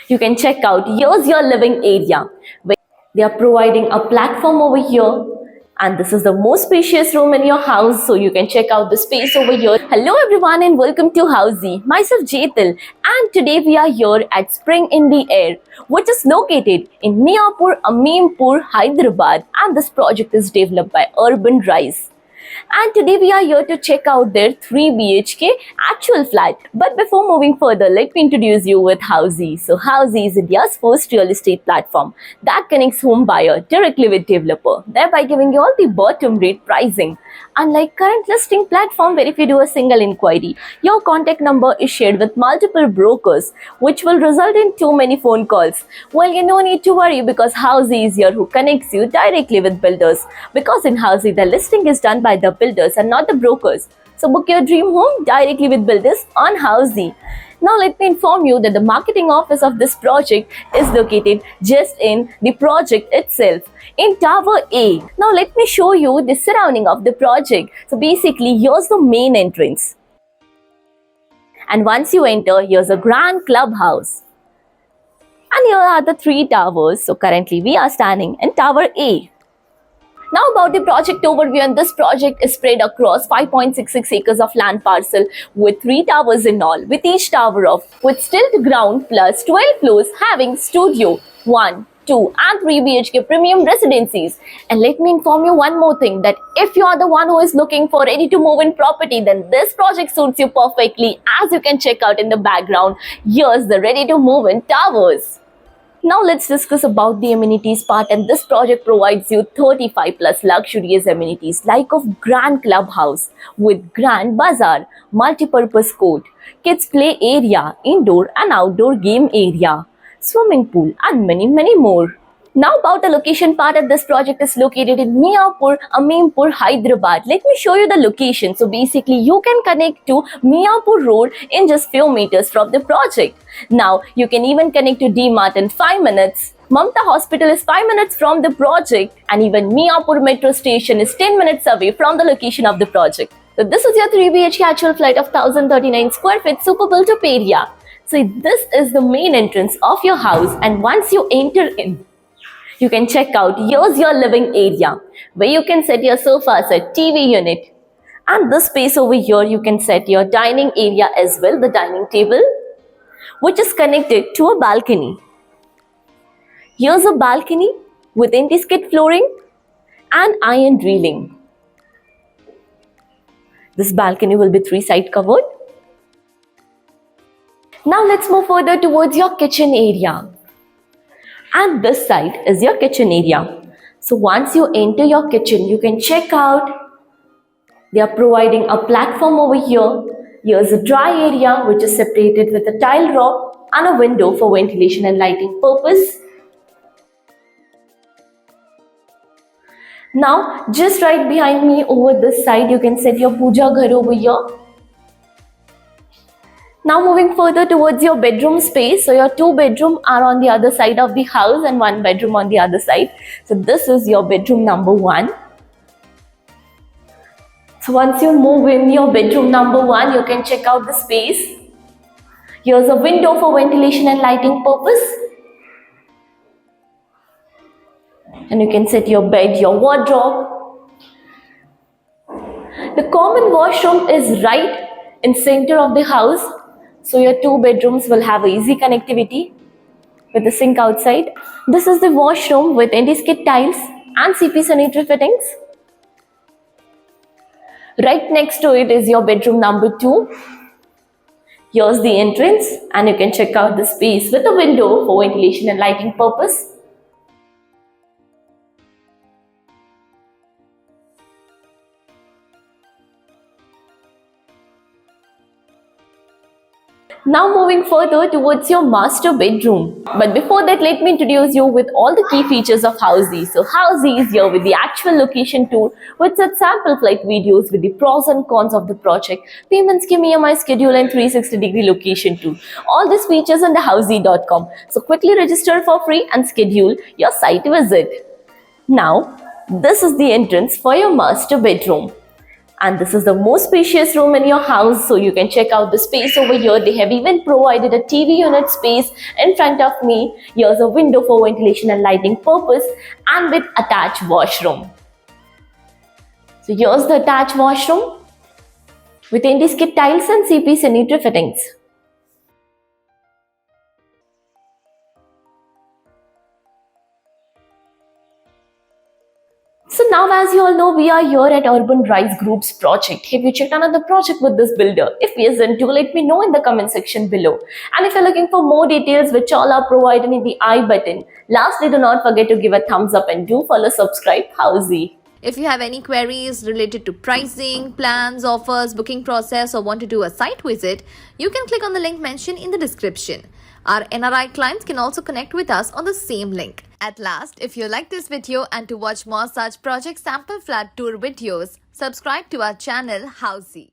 You can check out here's your living area. They are providing a platform over here, and this is the most spacious room in your house, so you can check out the space over here. Hello everyone and welcome to Housey. Myself Jetal, and today we are here at Spring in the Air, which is located in Miapur, Amimpur, Hyderabad, and this project is developed by Urban Rise. And today we are here to check out their 3 BHK actual flat. But before moving further, let me introduce you with Housey. So Housey is India's first real estate platform that connects home buyer directly with developer, thereby giving you all the bottom rate pricing. Unlike current listing platform where if you do a single inquiry, your contact number is shared with multiple brokers, which will result in too many phone calls. Well, you no need to worry because Housey is here who connects you directly with builders. Because in Housey, the listing is done by the builders and not the brokers. So book your dream home directly with builders on Housey. Now let me inform you that the marketing office of this project is located just in the project itself in Tower A. Now let me show you the surrounding of the project. So basically here's the main entrance. And once you enter, here's a grand clubhouse. And here are the 3 towers. So currently we are standing in Tower A. Now about the project overview, and this project is spread across 5.66 acres of land parcel with 3 towers in all, with each tower of with stilt ground plus 12 floors having studio 1, 2 and 3 BHK premium residencies. And let me inform you one more thing, that if you are the one who is looking for ready to move in property, then this project suits you perfectly. As you can check out in the background, here's the ready to move in towers. Now let's discuss about the amenities part, and this project provides you 35 plus luxurious amenities like of grand clubhouse with grand bazaar, multi-purpose court, kids play area, indoor and outdoor game area, swimming pool and many more. Now about the location part of this project is located in Miapur, Amimpur, Hyderabad. Let me show you the location. So basically you can connect to Miapur Road in just few meters from the project. Now you can even connect to D-Mart in 5 minutes. Mamta Hospital is 5 minutes from the project, and even Miapur Metro Station is 10 minutes away from the location of the project. So this is your 3 BHK actual flat of 1039 square feet super built up area. So this is the main entrance of your house, and once you enter in, you can check out here's your living area where you can set your sofa set, TV unit, and this space over here you can set your dining area as well, the dining table, which is connected to a balcony. Here's a balcony with anti-skid flooring and iron railing. This balcony will be 3-side covered. Now let's move further towards your kitchen area. And this side is your kitchen area. So once you enter your kitchen, you can check out. They are providing a platform over here. Here's a dry area which is separated with a tile rope and a window for ventilation and lighting purpose. Now just right behind me over this side, you can set your puja ghar over here. Now moving further towards your bedroom space. So your 2 bedroom are on the other side of the house and 1 bedroom on the other side. So this is your bedroom number 1. So once you move in your bedroom number 1, you can check out the space. Here's a window for ventilation and lighting purpose. And you can set your bed, your wardrobe. The common washroom is right in center of the house. So your 2 bedrooms will have easy connectivity with the sink outside. This is the washroom with anti-skid tiles and CP sanitary fittings. Right next to it is your bedroom number 2. Here's the entrance, and you can check out the space with a window for ventilation and lighting purpose. Now moving further towards your master bedroom. But before that, let me introduce you with all the key features of Housey. So Housey is here with the actual location tour with such sample flight videos with the pros and cons of the project, payment scheme, EMI schedule and 360-degree location tour. All these features on the Housey.com. So quickly register for free and schedule your site visit. Now, this is the entrance for your master bedroom. And this is the most spacious room in your house, so you can check out the space over here. They have even provided a TV unit space in front of me. Here's a window for ventilation and lighting purpose, and with attached washroom. So here's the attached washroom with anti-skid tiles and CP sanitary fittings. So now, as you all know, we are here at Urban Rise Group's project. Have you checked another project with this builder? If yes, then do let me know in the comment section below. And if you're looking for more details, which all are provided in the I button, lastly, do not forget to give a thumbs up and do follow subscribe Housey. If you have any queries related to pricing, plans, offers, booking process, or want to do a site visit, you can click on the link mentioned in the description. Our NRI clients can also connect with us on the same link. At last, if you like this video and to watch more such project sample flat tour videos, subscribe to our channel Housey.